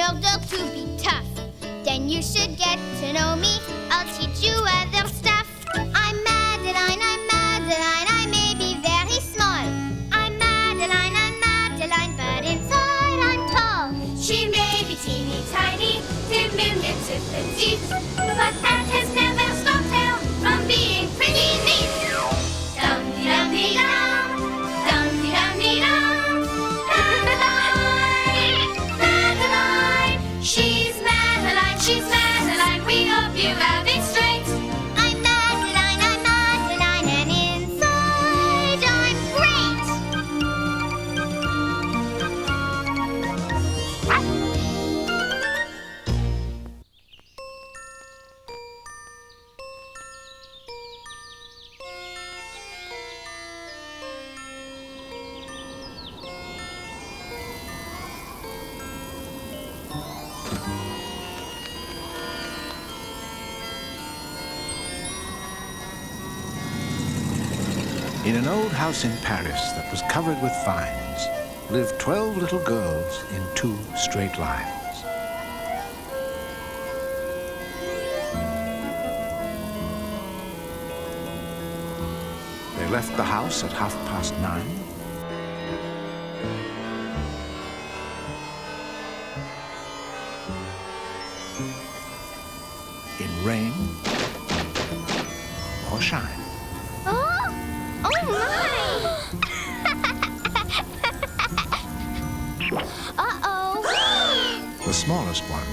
order to be tough. Then you should get to know me. I'll teach you other stuff. I'm Madeline, I may be very small. I'm Madeline, but inside I'm tall. She may be teeny tiny, diminutive petite, but that has never stopped her from being pretty neat. Dum-dee-dum-dee-dum, dum-dee-dum-dee-dum. Madeline, she's Madeline, we hope you have it straight. I'm Madeline, and inside I'm great. In an old house in Paris that was covered with vines lived 12 little girls in 2 straight lines. They left the house at 9:30. In rain or shine. Oh my! Uh-oh. The smallest one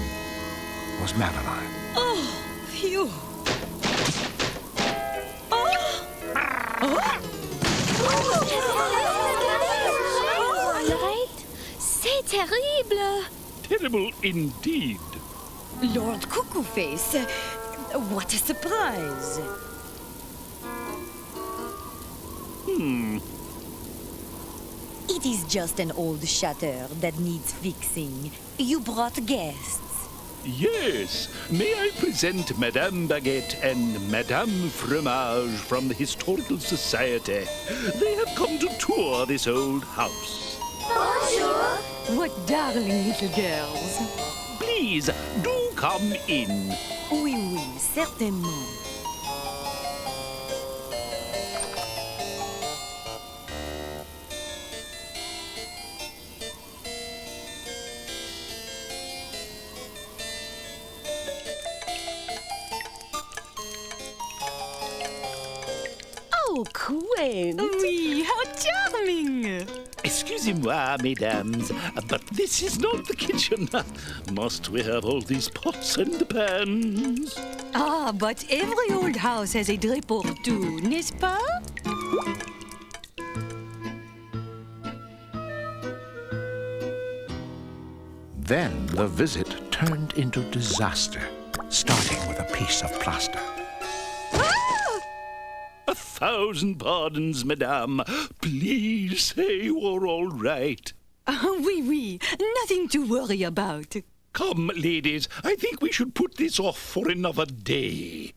was Madeline. Oh, phew. C'est terrible. Terrible indeed. Lord Cuckoo Face, what a surprise. It is just an old shutter that needs fixing. You brought guests. Yes. May I present Madame Baguette and Madame Fromage from the Historical Society? They have come to tour this old house. Bonjour. What darling little girls. Please, do come in. Oui, certainement. Oh, quaint. Oui, how charming. Excusez-moi, mesdames, but this is not the kitchen. Must we have all these pots and pans? Ah, but every old house has a drip or two, n'est-ce pas? Then the visit turned into disaster, starting with a piece of plaster. 1,000 pardons, madame. Please say you're all right. Oui, nothing to worry about. Come, ladies, I think we should put this off for another day.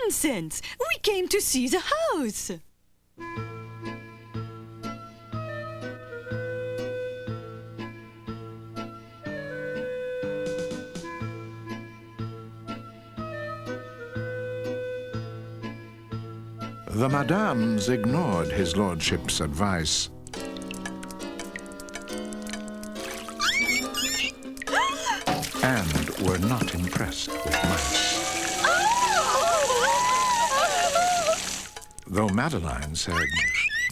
Nonsense! We came to see the house. The madames ignored his lordship's advice. And were not impressed with mice. Though Madeline said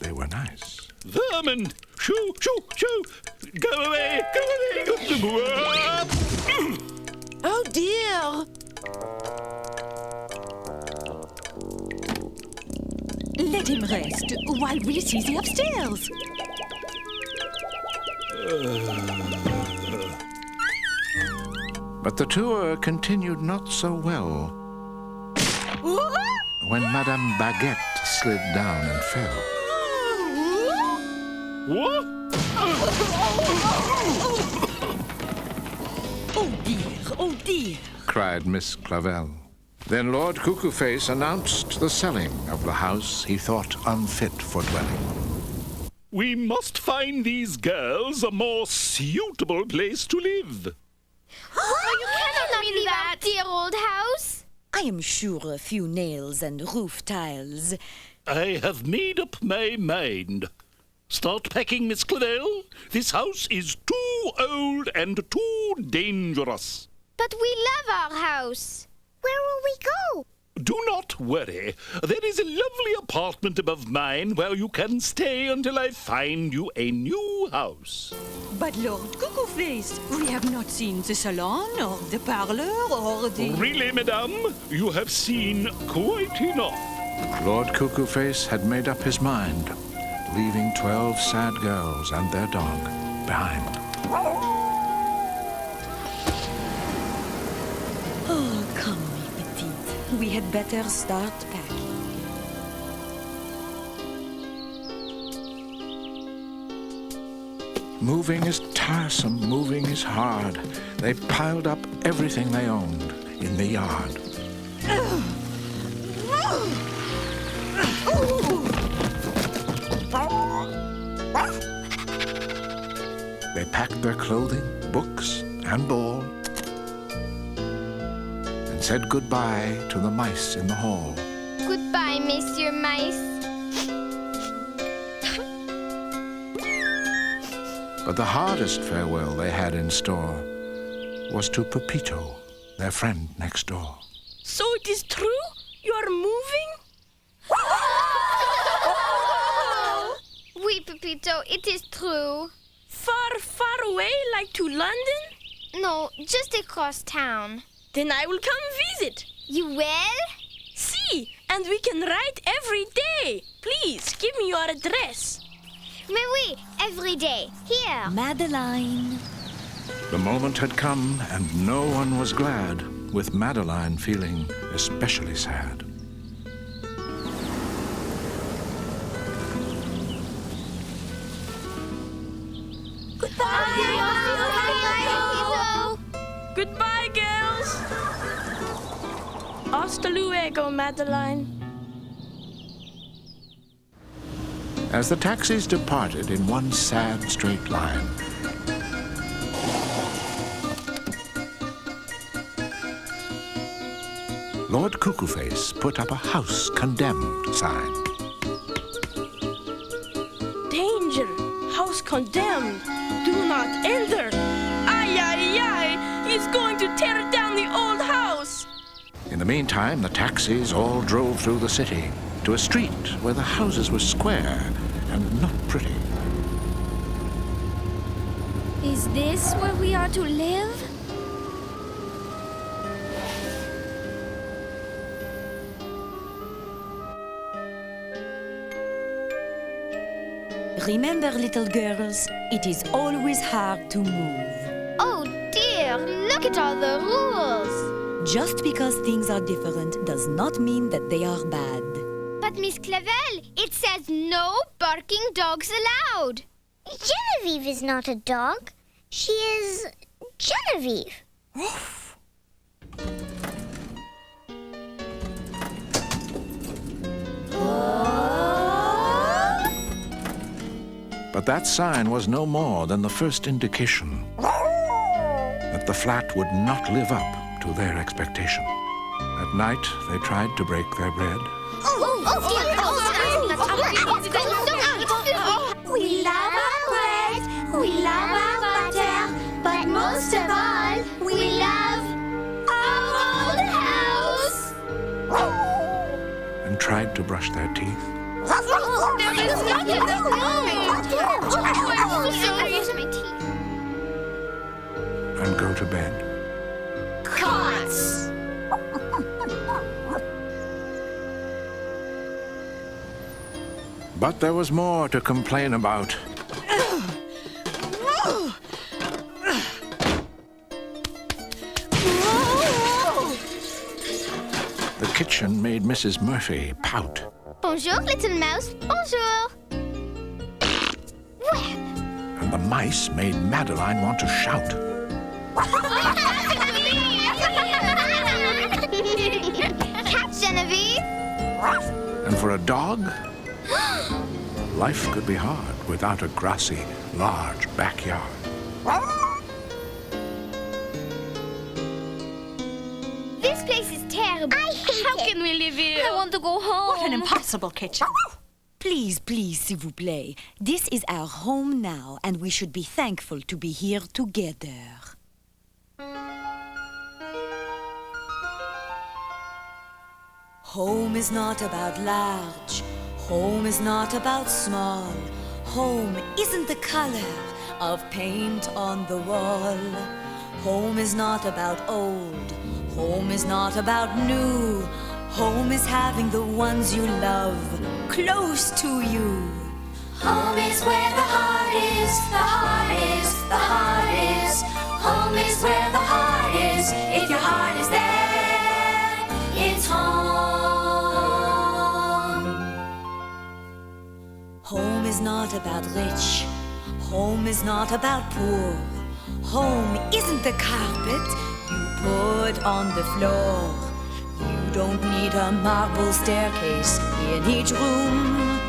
they were nice. Vermin! Shoo, shoo, shoo! Go away! Go away! Oh, dear. Let him rest while we see the upstairs. But the tour continued not so well when Madame Baguette slid down and fell. What? Oh dear, cried Miss Clavel. Then Lord Cuckoo-Face announced the selling of the house he thought unfit for dwelling. We must find these girls a more suitable place to live. Oh, you cannot leave that dear old house. I am sure a few nails and roof tiles. I have made up my mind. Start packing, Miss Clavell. This house is too old and too dangerous. But we love our house. Where will we go? Do not worry. There is a lovely apartment above mine where you can stay until I find you a new house. But Lord Cuckoo Face, we have not seen the salon or the parlor or the... Really, madame? You have seen quite enough. Lord Cuckoo Face had made up his mind, leaving 12 sad girls and their dog behind. Oh, come, mes petites. We had better start packing. Moving is tiresome, moving is hard. They piled up everything they owned in the yard. They packed their clothing, books, and ball, and said goodbye to the mice in the hall. Goodbye, Monsieur Mice. But the hardest farewell they had in store was to Pepito, their friend next door. So it is true? You are moving? Oui, Pepito, it is true. Far, far away, like to London? No, just across town. Then I will come visit. You will? See, and we can write every day. Please, give me your address. Mais oui, every day. Here. Madeline. The moment had come, and no one was glad, with Madeline feeling especially sad. Goodbye, girls. Hasta luego, Madeline. As the taxis departed in one sad straight line, Lord Cuckoo Face put up a house condemned sign. Danger! House condemned! Do not enter! Ay, ay, ay! He's going to tear down the old house! In the meantime, the taxis all drove through the city to a street where the houses were square and not pretty. Is this where we are to live? Remember, little girls, it is always hard to move. Oh dear, look at all the rules. Just because things are different does not mean that they are bad. But Miss Clavell, it says no barking dogs allowed. Genevieve is not a dog. She is Genevieve. But that sign was no more than the first indication that the flat would not live up to their expectation. At night, they tried to break their bread. We love our bread, we love our butter, but most of all, we love our old house. And tried to brush their teeth There is nothing wrong. and go to bed. Cots. But there was more to complain about. The kitchen made Mrs. Murphy pout. Bonjour, little mouse. Bonjour. Well, And the mice made Madeline want to shout. Cat Genevieve. And for a dog, life could be hard without a grassy, large backyard. terrible. I hate How it. can we live here? I want to go home. What an impossible kitchen. Please, please, s'il vous plaît. This is our home now, and we should be thankful to be here together. Home is not about large. Home is not about small. Home isn't the color of paint on the wall. Home is not about old. Home is not about new. Home is having the ones you love close to you. Home is where the heart is, the heart is, the heart is. Home is where the heart is. If your heart is there, it's home. Home is not about rich. Home is not about poor. Home isn't the carpet you put on the floor. You don't need a marble staircase in each room.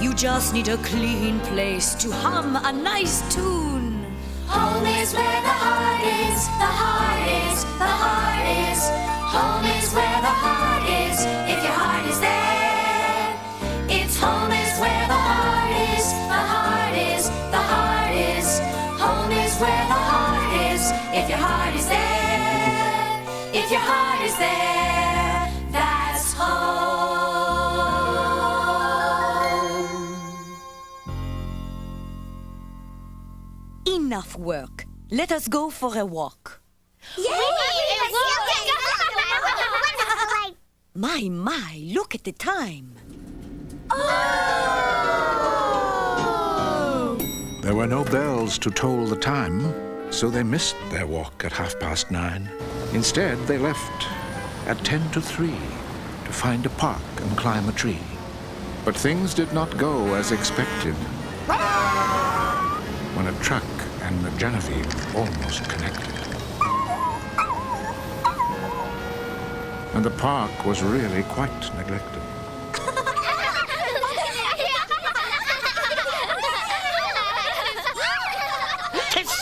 You just need a clean place to hum a nice tune. Home is where the heart is, the heart is, the heart is. Home is where the heart is. If your heart is there, it's home is where the heart is, the heart is, the heart is. Home is where the heart is. If your heart is there, if your heart is there, that's home. Enough work. Let us go for a walk. My, look at the time. There were no bells to toll the time, so they missed their walk at 9:30. Instead, they left at 2:50 to find a park and climb a tree. But things did not go as expected when a truck and Genevieve almost connected. And the park was really quite neglected.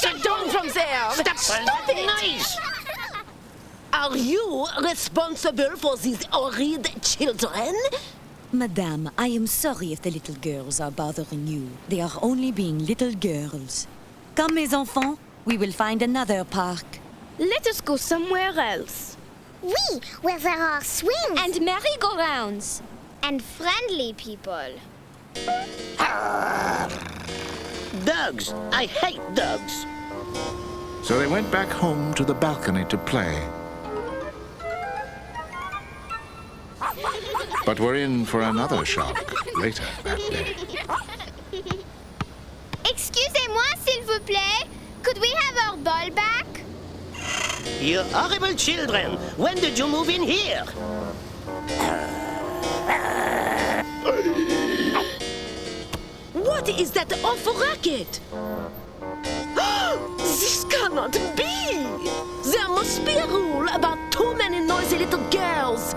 Sit down from there! Stop it! Nice! Are you responsible for these horrid children? Madame, I am sorry if the little girls are bothering you. They are only being little girls. Come, mes enfants, we will find another park. Let us go somewhere else. Oui, where there are swings. And merry-go-rounds. And friendly people. Dogs! I hate dogs! So they went back home to the balcony to play. But were in for another shock later that day. Excusez-moi, s'il vous plaît. Could we have our ball back? You horrible children! When did you move in here? What is that awful racket? This cannot be! There must be a rule about too many noisy little girls.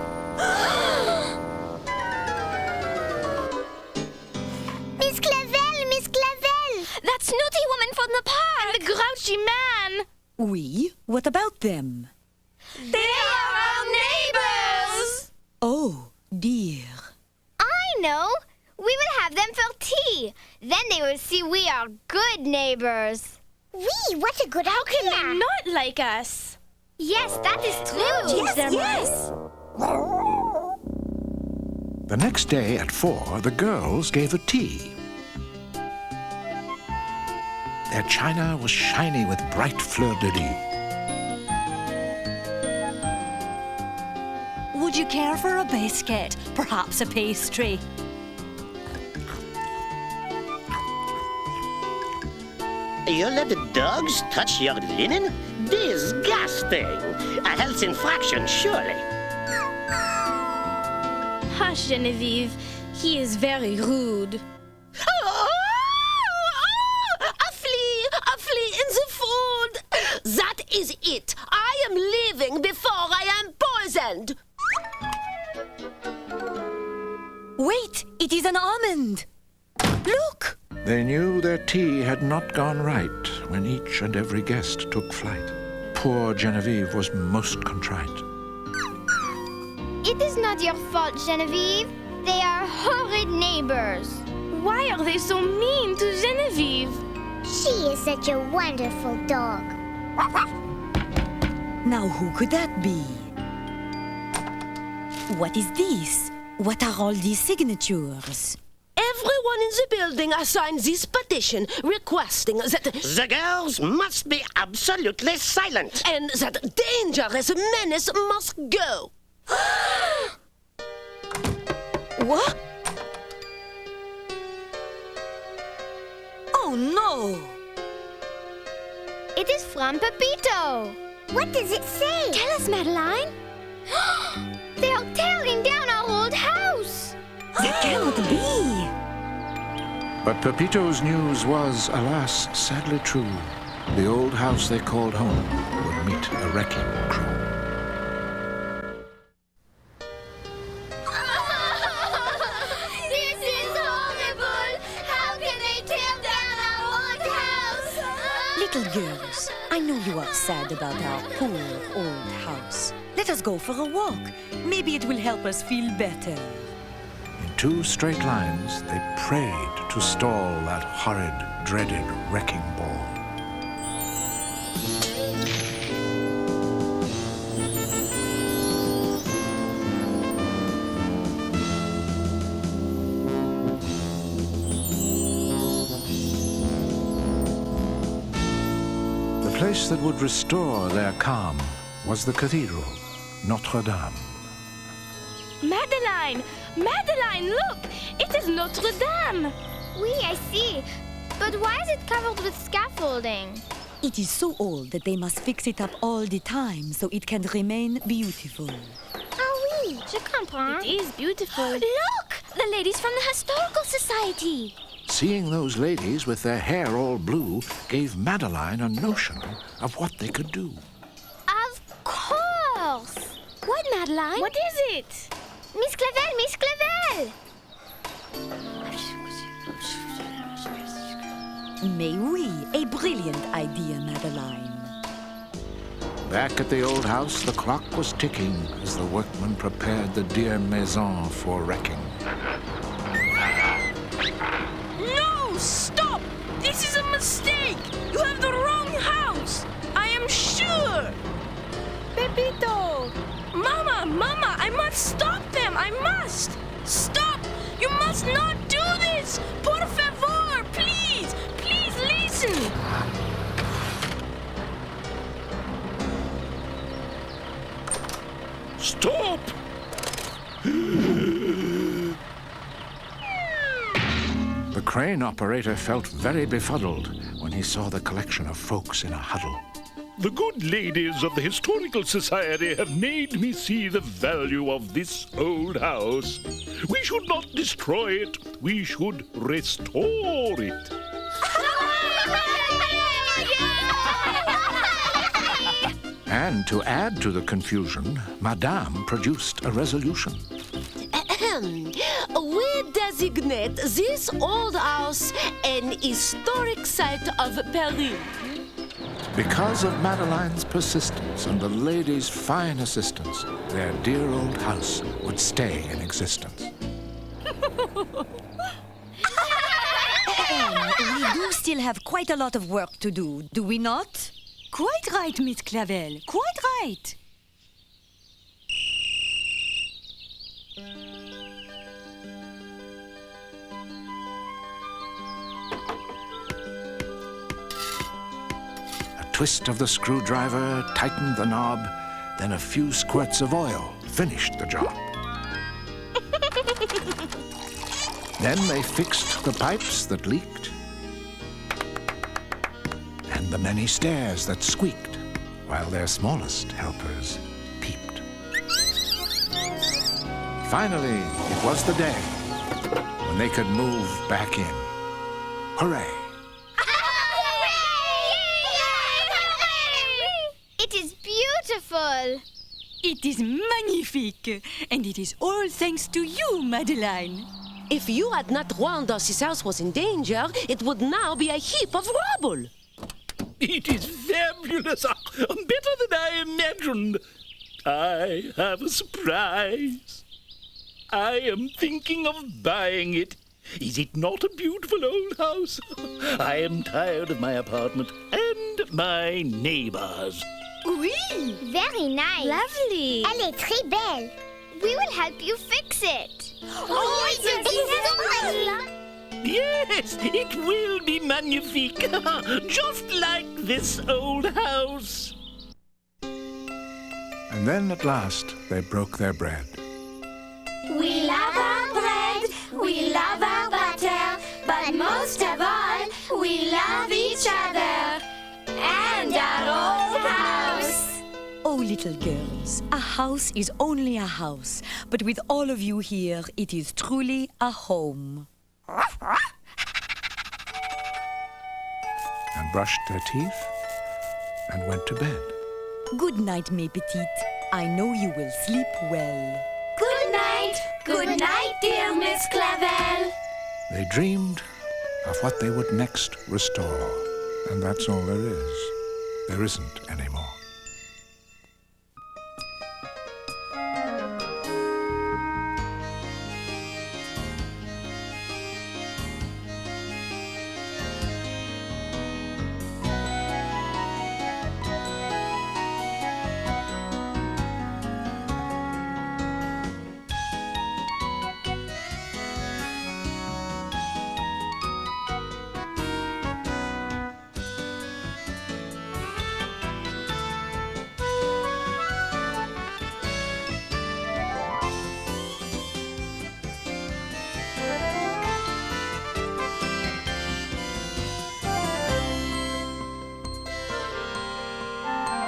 Miss Clavel, Miss Clavel. That snooty woman from the park. And the grouchy man. Oui? What about them? They are our neighbors. Oh, dear. I know. We will have them for tea. Then they will see we are good neighbors. Oui, what a good How can idea. they not like us? Yes, that is true. Yes. The next day at 4, the girls gave a tea. Their china was shiny with bright fleur-de-lis. Would you care for a biscuit? Perhaps a pastry? You let the dogs touch your linen? Disgusting! A health infraction, surely. Hush, Genevieve. He is very rude. A flea in the food! That is it. I am leaving before I am poisoned. Wait, it is an almond. Look! They knew their tea had not gone right when each and every guest took flight. Poor Genevieve was most contrite. not your fault, Genevieve. They are horrid neighbors. Why are they so mean to Genevieve? She is such a wonderful dog. Now who could that be? What is this? What are all these signatures? Everyone in the building has signed this petition requesting that The girls must be absolutely silent. and that dangerous menace must go. What? Oh no! It is from Pepito. What does it say? Tell us, Madeline. They are tearing down our old house. That cannot be! But Pepito's news was, alas, sadly true. The old house they called home would meet a wrecking crew. This is horrible. How can they tear down our old house? Little girls, I know you are sad about our poor old house. Let us go for a walk. Maybe it will help us feel better. In 2 straight lines, they prayed to stall that horrid, dreaded wrecking ball. The place that would restore their calm was the cathedral, Notre Dame. Madeline! Madeline, look! It is Notre Dame! Oui, I see. But why is it covered with scaffolding? It is so old that they must fix it up all the time so it can remain beautiful. Ah oui, je comprends. It is beautiful. Look! The ladies from the Historical Society. Seeing those ladies with their hair all blue gave Madeline a notion of what they could do. Of course. What, Madeline? What is it? Miss Clavel, Miss Clavel! Mais oui, a brilliant idea, Madeline. Back at the old house, the clock was ticking as the workmen prepared the dear maison for wrecking. No! Stop! This is a mistake! You have the wrong house! I am sure! Pepito! Mama, I must stop them! I must! Stop! You must not do this! Por favor! Please! Please listen! Stop! The crane operator felt very befuddled when he saw the collection of folks in a huddle. The good ladies of the Historical Society have made me see the value of this old house. We should not destroy it. We should restore it. And to add to the confusion, Madame produced a resolution. We designate this old house an historic site of Paris. Because of Madeline's persistence and the ladies' fine assistance, their dear old house would stay in existence. We do still have quite a lot of work to do we not? Quite right, Miss Clavel. Quite right. A twist of the screwdriver tightened the knob, then a few squirts of oil finished the job. Then they fixed the pipes that leaked and the many stairs that squeaked while their smallest helpers peeped. Finally, it was the day when they could move back in. Hooray! It is beautiful. It is magnifique. And it is all thanks to you, Madeline. If you had not warned us this house was in danger, it would now be a heap of rubble. It is fabulous. Better than I imagined. I have a surprise. I am thinking of buying it. Is it not a beautiful old house? I am tired of my apartment and my neighbors. Oui! Very nice. Lovely! Elle est très belle. We will help you fix it. Oh, yes. Yes, it will be magnifique. Just like this old house. And then at last they broke their bread. We love our bread, we love our butter, but most of all, we love each other and our old house. Oh, little girls, a house is only a house, but with all of you here, it is truly a home. And brushed their teeth and went to bed. Good night, mes petites. I know you will sleep well. Good night, dear Miss Clavel. They dreamed of what they would next restore. And that's all there is. There isn't any more.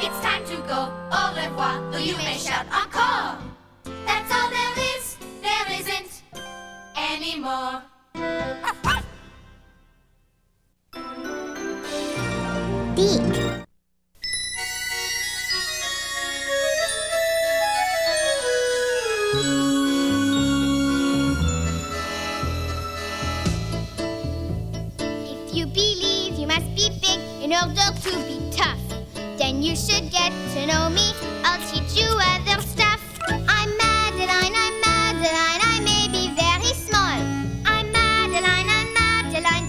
It's time to go, au revoir, though you may shout encore. That's all there isn't anymore. Beak. If you believe you must be big in order to be tough, then you should get to know me. I'll teach you other stuff. I'm Madeline, I may be very small. I'm Madeline,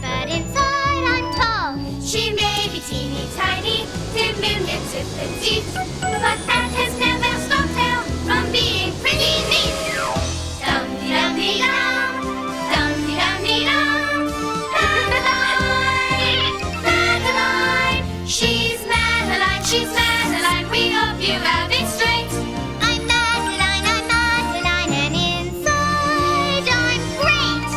but inside I'm tall. She may be teeny tiny, diminutive and deep, but that has never stopped her from being pretty neat. Dum-dee-dum-dee-dum, dum-dee-dum-dee-dum. Madeline, she's Madeline, we hope you have it straight. I'm Madeline, and inside I'm great.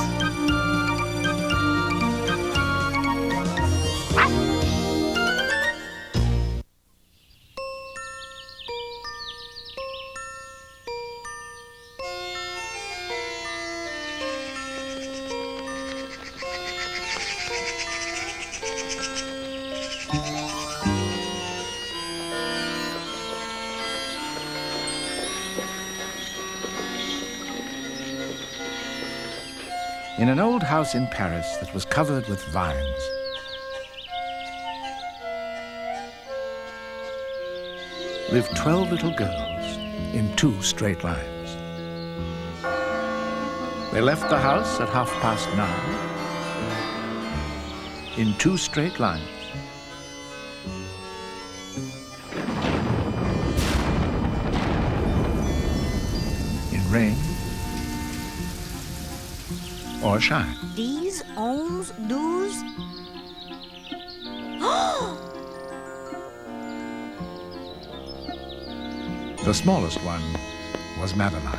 In an old house in Paris that was covered with vines, lived 12 little girls in 2 straight lines. They left the house at 9:30 in 2 straight lines. In rain or shine. 10, 11, 12. The smallest one was Madeline.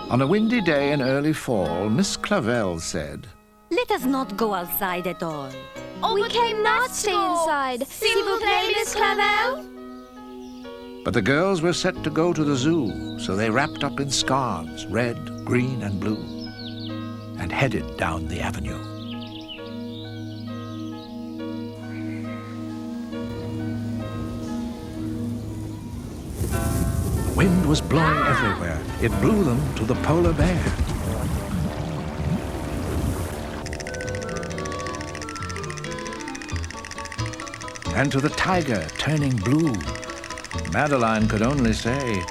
On a windy day in early fall, Miss Clavel said, Let us not go outside at all. Oh, we cannot stay inside. S'il vous plaît, Miss Clavel. But the girls were set to go to the zoo, so they wrapped up in scarves, red, green, and blue, and headed down the avenue. The wind was blowing everywhere. It blew them to the polar bear. And to the tiger turning blue, Madeline could only say,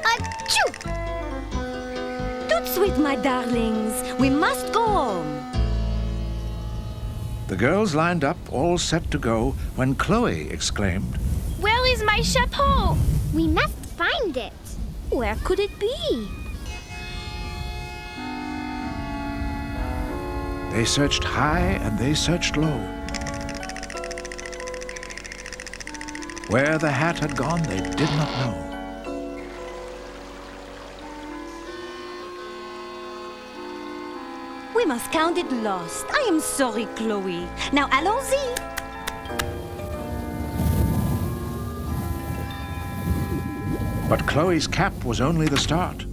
Achoo! Tout sweet, my darlings. We must go home. The girls lined up, all set to go, when Chloe exclaimed, Where is my chapeau? We must find it. Where could it be? They searched high and they searched low. Where the hat had gone, they did not know. We must count it lost. I am sorry, Chloe. Now, allons-y. But Chloe's cap was only the start.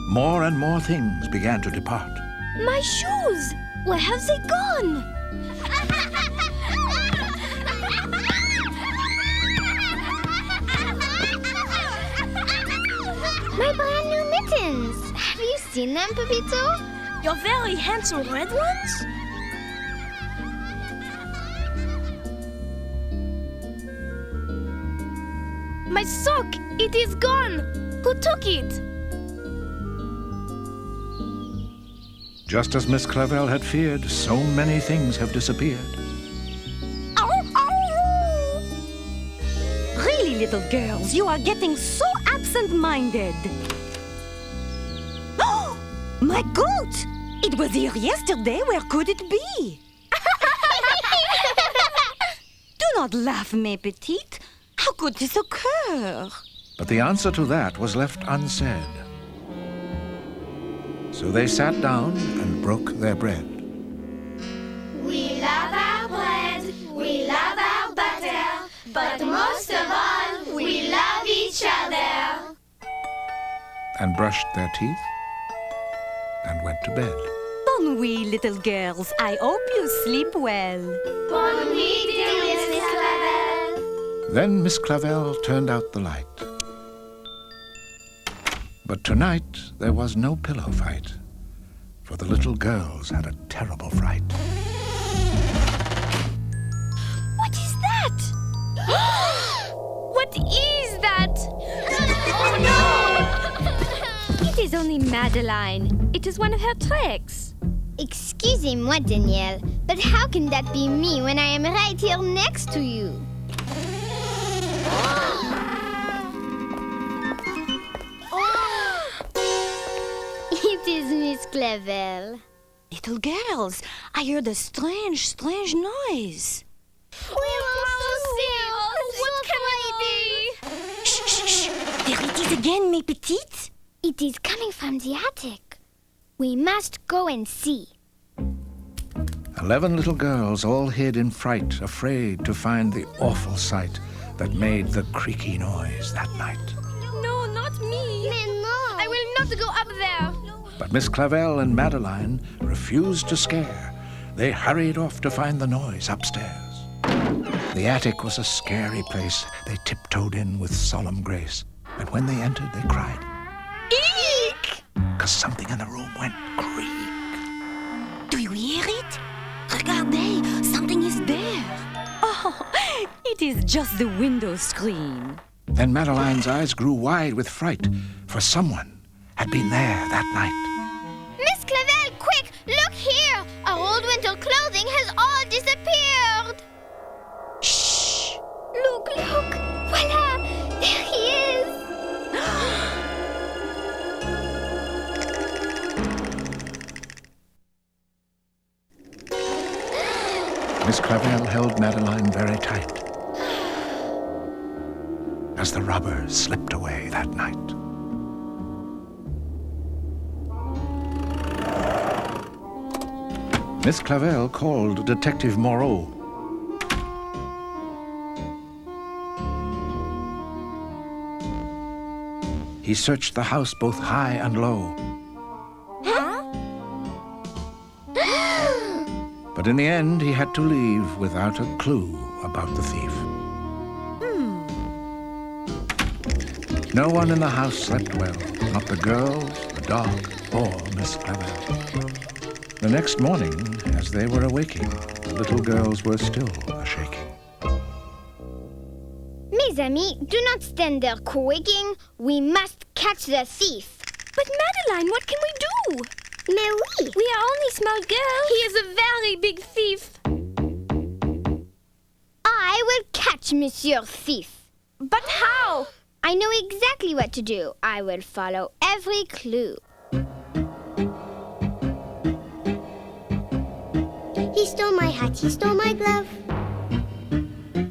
More and more things began to depart. My shoes! Where have they gone? My brand new mittens! Have you seen them, Pepito? Your very handsome red ones? My sock! It is gone! Who took it? Just as Miss Clavel had feared, so many things have disappeared. Really, little girls, you are getting so absent-minded. Oh, my goat! It was here yesterday. Where could it be? Do not laugh, mes petites. How could this occur? But the answer to that was left unsaid. So they sat down and broke their bread. We love our bread, we love our butter, but most of all, we love each other. And brushed their teeth and went to bed. Bon nuit, little girls. I hope you sleep well. Bonne nuit, dear Miss Clavel. Then Miss Clavel turned out the light. But tonight there was no pillow fight, for the little girls had a terrible fright. What is that? What is that? Oh no! It is only Madeline. It is one of her tricks. Excusez-moi, Danielle, but how can that be me when I am right here next to you? It is Miss Clavel. Little girls, I heard a strange noise. We must see. What can it be? Shh, shh, shh. There it is again, mes petites. It is coming from the attic. We must go and see. 11 little girls all hid in fright, afraid to find the awful sight that made the creaky noise that night. No, not me. I will not go up there. But Miss Clavel and Madeline refused to scare. They hurried off to find the noise upstairs. The attic was a scary place. They tiptoed in with solemn grace. And when they entered, they cried, Eek! 'Cause something in the room went creak. Do you hear it? Regardez, something is there. Oh, it is just the window screen. Then Madeline's eyes grew wide with fright, for someone had been there that night. Miss Clavel, quick! Look here! Our old winter clothing has all disappeared! Shh! Look! Voila! There he is! Miss Clavel held Madeline very tight as the robbers slipped away that night. Miss Clavel called Detective Moreau. He searched the house both high and low. But in the end, he had to leave without a clue about the thief. No one in the house slept well, not the girls, the dog, or Miss Clavel. The next morning, as they were awaking, the little girls were still a-shaking. Mes amis, do not stand there quaking. We must catch the thief. But Madeline, what can we do? Mais oui. We are only small girls. He is a very big thief. I will catch Monsieur Thief. But how? I know exactly what to do. I will follow every clue. He stole my hat, he stole my glove.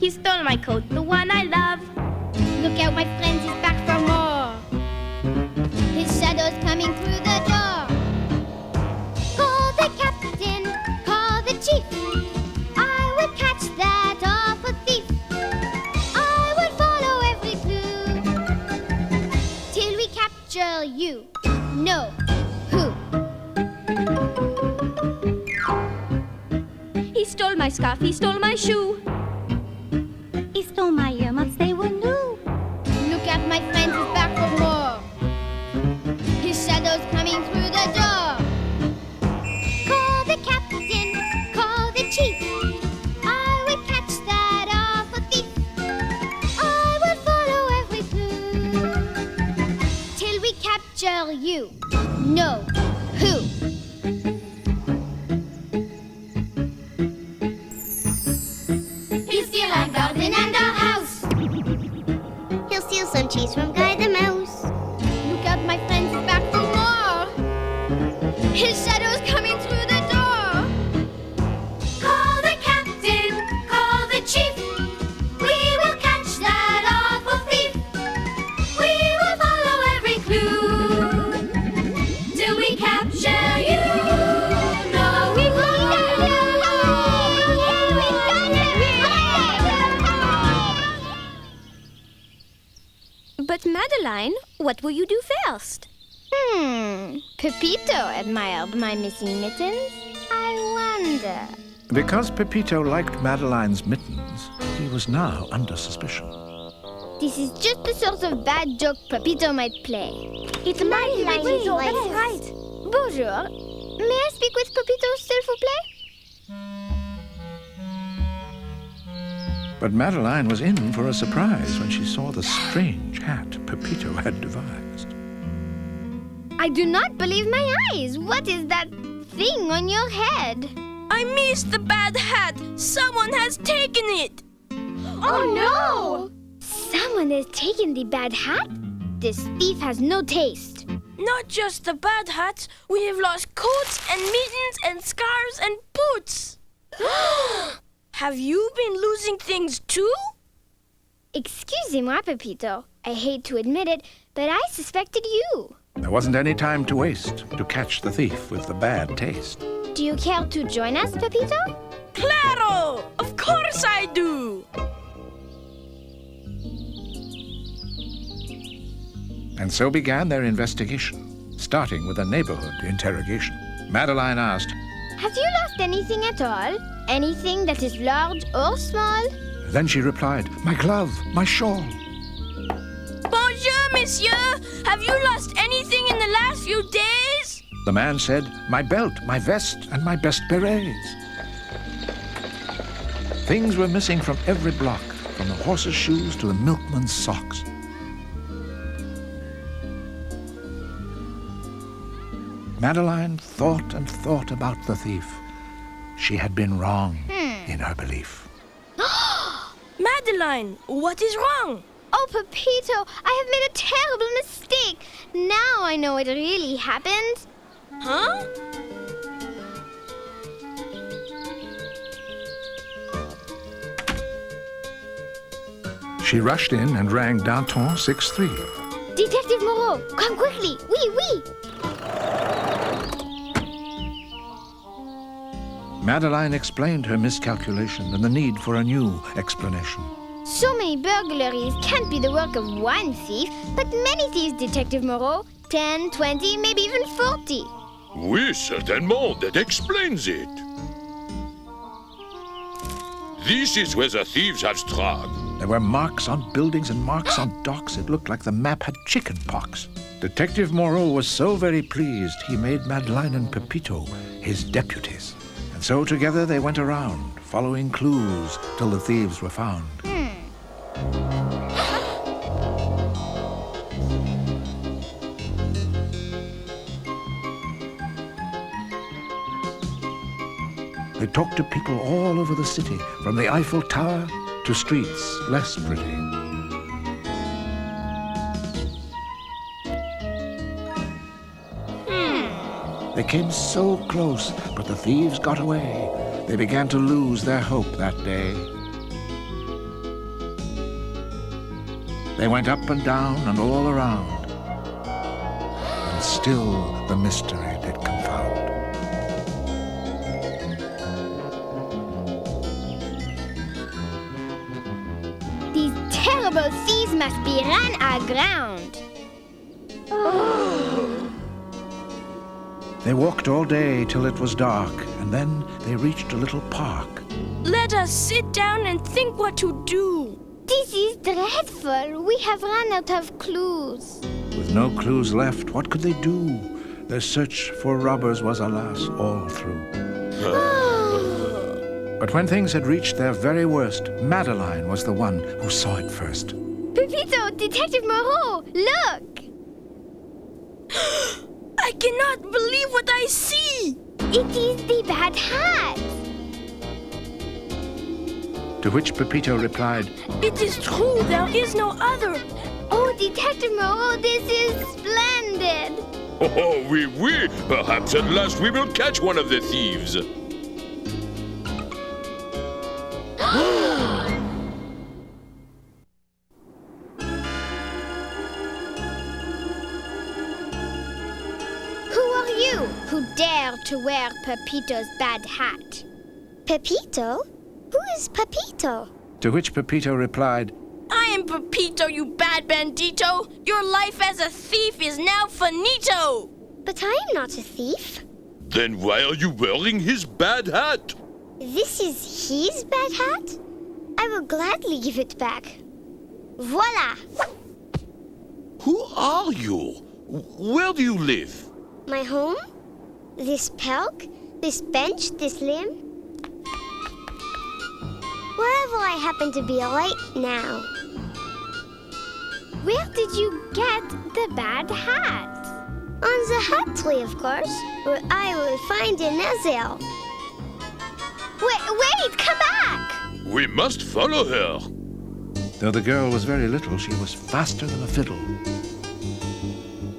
He stole my coat, the one I love. Look out, my friends, he's back for more. His shadow's coming through the door. Call the captain, call the chief. I will catch that awful thief. I will follow every clue till we capture you. Know who? He stole my scarf, he stole my shoe. He stole my earmuffs, they were new. Look out, my friends, he's back for more. His shadow's coming through the door. Call the captain, call the chief. I will catch that awful thief. I will follow every clue till we capture you. Know who? He'll steal our garden and our house. He'll steal some cheese from Guy the Mouse. Look out, my friends, he's back for more. His shadow's coming through the door. Call the captain, call the chief. We will catch that awful thief. We will follow every clue till we capture you. No, we But Madeline, what will you do first? Pepito admired my missing mittens. I wonder. Because Pepito liked Madeline's mittens, he was now under suspicion. This is just the sort of bad joke Pepito might play. It's Madeline, that's right. Bonjour. May I speak with Pepito, s'il vous plaît? But Madeline was in for a surprise when she saw the strange hat Pepito had devised. I do not believe my eyes. What is that thing on your head? I missed the bad hat. Someone has taken it. Oh no! Someone has taken the bad hat? This thief has no taste. Not just the bad hats. We have lost coats and mittens and scarves and boots. Have you been losing things too? Excusez-moi, Pepito. I hate to admit it, but I suspected you. There wasn't any time to waste to catch the thief with the bad taste. Do you care to join us, Pepito? Claro! Of course I do! And so began their investigation, starting with a neighborhood interrogation. Madeline asked, Have you lost anything at all? Anything that is large or small? Then she replied, My glove, my shawl. Bonjour, monsieur! Have you lost anything in the last few days? The man said, My belt, my vest, and my best berets. Things were missing from every block, from the horse's shoes to the milkman's socks. Madeline thought and thought about the thief. She had been wrong in her belief. Madeline, what is wrong? Oh, Pepito, I have made a terrible mistake. Now I know what really happened. Huh? She rushed in and rang Danton 6-3. Detective Moreau, come quickly. Oui, oui. Madeline explained her miscalculation and the need for a new explanation. So many burglaries can't be the work of one thief, but many thieves, Detective Moreau. 10, 20, maybe even 40. Oui, certainement, that explains it. This is where the thieves have struck. There were marks on buildings and marks on docks. It looked like the map had chicken pox. Detective Moreau was so very pleased he made Madeline and Pepito his deputies. And so together they went around, following clues till the thieves were found. They talked to people all over the city, from the Eiffel Tower to streets less pretty. They came so close, but the thieves got away. They began to lose their hope that day. They went up and down and all around, and still the mystery did confound. These terrible thieves must be run aground. They walked all day till it was dark, and then they reached a little park. Let us sit down and think what to do. This is dreadful. We have run out of clues. With no clues left, what could they do? Their search for robbers was, alas, all through. But when things had reached their very worst, Madeline was the one who saw it first. Pepito, Detective Moreau, look! I cannot believe what I see! It is the bad hat! To which Pepito replied, It is true, there is no other. Oh, Detective Moreau, this is splendid! Oh, oui, oui. Perhaps at last we will catch one of the thieves. Who dare to wear Pepito's bad hat? Pepito? Who is Pepito? To which Pepito replied, I am Pepito, you bad bandito. Your life as a thief is now finito. But I am not a thief. Then why are you wearing his bad hat? This is his bad hat? I will gladly give it back. Voila! Who are you? Where do you live? My home? This pelk? This bench? This limb? Wherever I happen to be right now. Where did you get the bad hat? On the hat tree, of course, where I will find a nozzle. Wait, come back! We must follow her. Though the girl was very little, she was faster than a fiddle.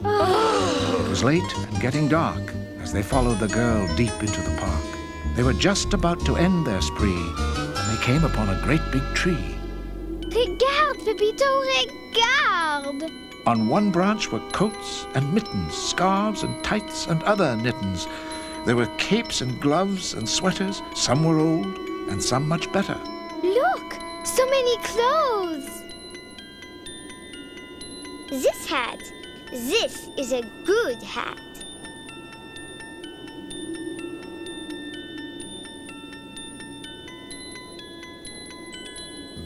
It was late and getting dark as they followed the girl deep into the park. They were just about to end their spree when they came upon a great big tree. Regarde, Pepito, regarde! On one branch were coats and mittens, scarves and tights and other knittens. There were capes and gloves and sweaters. Some were old and some much better. Look, so many clothes! This hat. This is a good hat.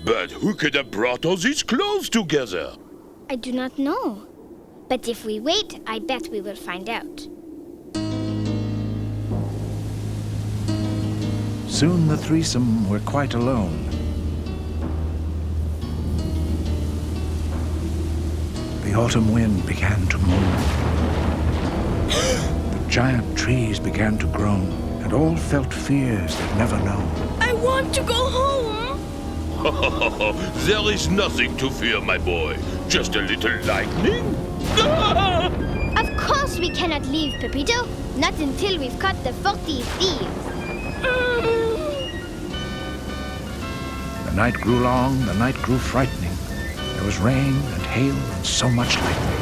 But who could have brought all these clothes together? I do not know. But if we wait, I bet we will find out. Soon the threesome were quite alone. The autumn wind began to moan. The giant trees began to groan, and all felt fears they'd never known. I want to go home. There is nothing to fear, my boy. Just a little lightning. Of course we cannot leave, Pepito. Not until we've caught the 40 thieves. The night grew long, the night grew frightening. There was rain and hail and so much lightning.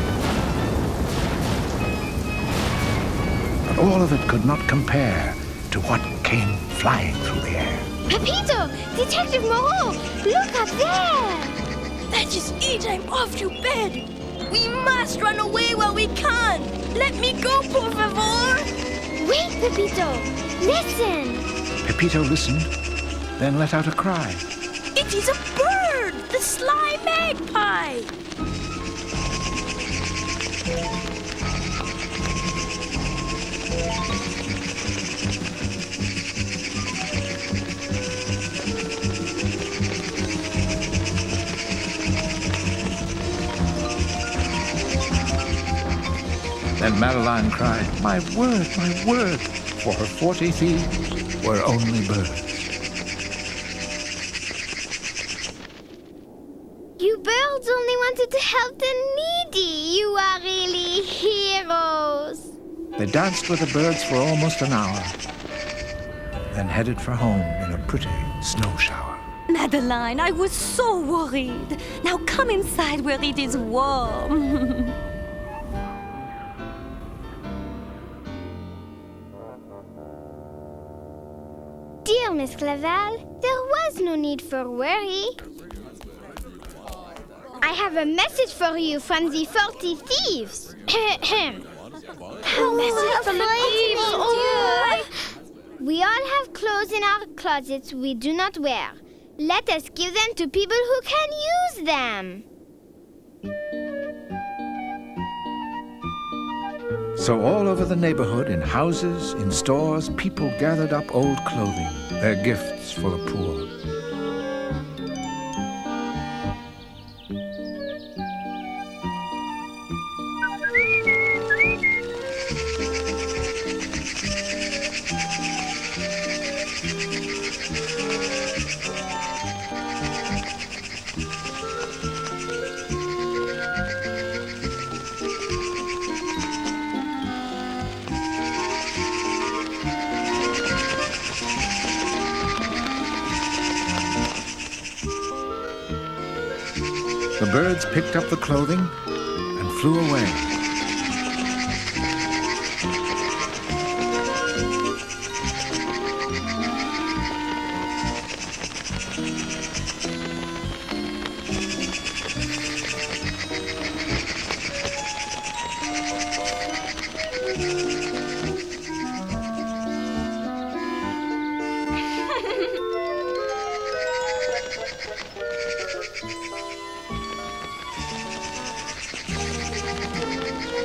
But all of it could not compare to what came flying through the air. Pepito! Detective Moreau! Look up there! That is it. I'm off to bed. We must run away while we can. Let me go, por favor. Wait, Pepito. Listen. Pepito listened, then let out a cry. It is a bird, the sly magpie. Then Madeline cried, my word, for her 40 thieves were only birds. You birds only wanted to help the needy. You are really heroes. They danced with the birds for almost an hour, then headed for home in a pretty snow shower. Madeline, I was so worried. Now come inside where it is warm. Dear Miss Clavel, there was no need for worry. I have a message for you from the 40 thieves. We all have clothes in our closets we do not wear. Let us give them to people who can use them. So all over the neighborhood, in houses, in stores, people gathered up old clothing, their gifts for the poor. The birds picked up the clothing and flew away.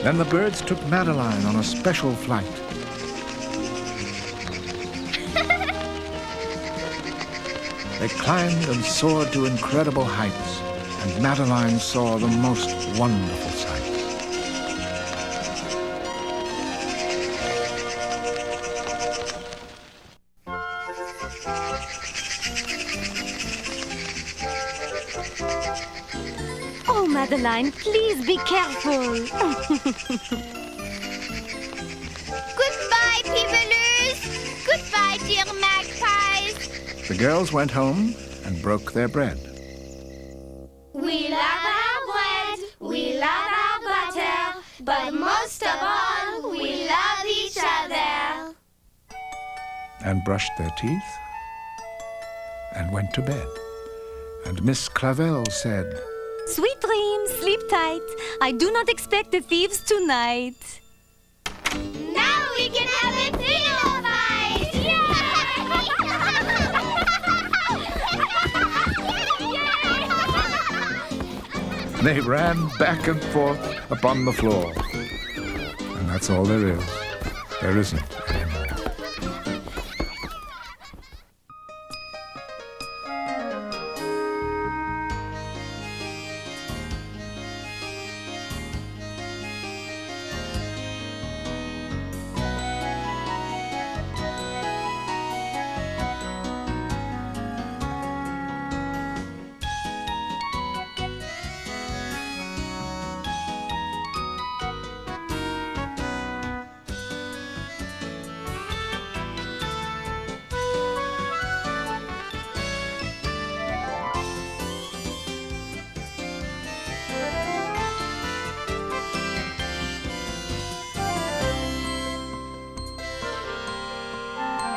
Then the birds took Madeline on a special flight. They climbed and soared to incredible heights, and Madeline saw the most wonderful sights. Oh, Madeline, please be careful. Goodbye, peopleers. Goodbye, dear magpies. The girls went home and broke their bread. We love our bread, we love our butter, but most of all, we love each other. And brushed their teeth and went to bed. And Miss Clavel said, Sweet dreams, sleep tight. I do not expect the thieves tonight. Now we can have a pillow fight! They ran back and forth upon the floor. And that's all there is. There isn't anymore.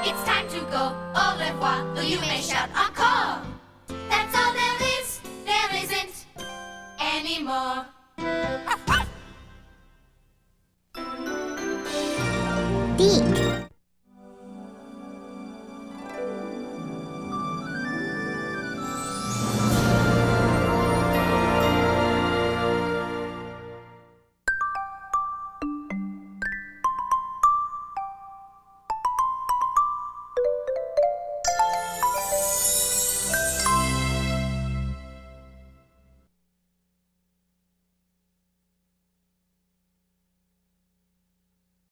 It's time to go, au revoir, though you may shout encore. That's all there is, there isn't anymore. Deep.